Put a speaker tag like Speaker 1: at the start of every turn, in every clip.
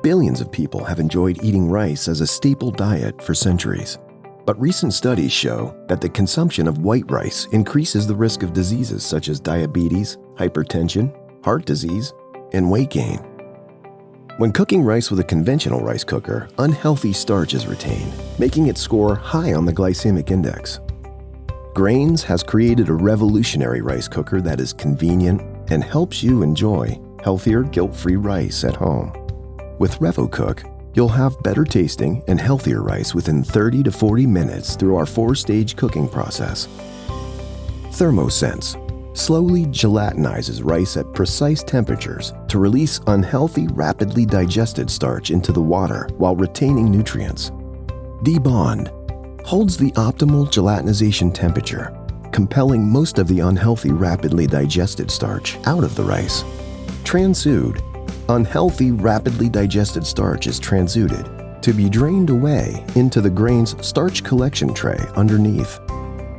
Speaker 1: Billions of people have enjoyed eating rice as a staple diet for centuries. But recent studies show that the consumption of white rice increases the risk of diseases such as diabetes, hypertension, heart disease, and weight gain. When cooking rice with a conventional rice cooker, unhealthy starch is retained, making it score high on the glycemic index. Grayns has created a revolutionary rice cooker that is convenient and helps you enjoy healthier, guilt-free rice at home. With RevoCook, you'll have better tasting and healthier rice within 30 to 40 minutes through our 4-stage cooking process. ThermoSense slowly gelatinizes rice at precise temperatures to release unhealthy, rapidly digested starch into the water while retaining nutrients. Debond holds the optimal gelatinization temperature, compelling most of the unhealthy, rapidly digested starch out of the rice. Transsued, unhealthy, rapidly digested starch is transuded to be drained away into the Grayns starch collection tray underneath.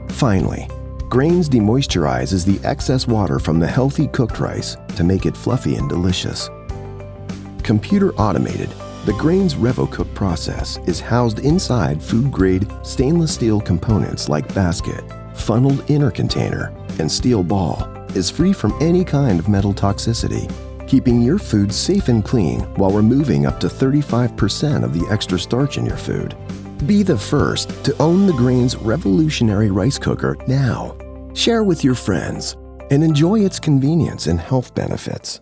Speaker 1: Finally, Grayns demoisturizes the excess water from the healthy cooked rice to make it fluffy and delicious. Computer automated, the Grayns RevoCook process is housed inside food-grade stainless steel components like basket, funneled inner container, and steel ball, is free from any kind of metal toxicity, keeping your food safe and clean while removing up to 35% of the extra starch in your food. Be the first to own the Grayns revolutionary rice cooker now. Share with your friends and enjoy its convenience and health benefits.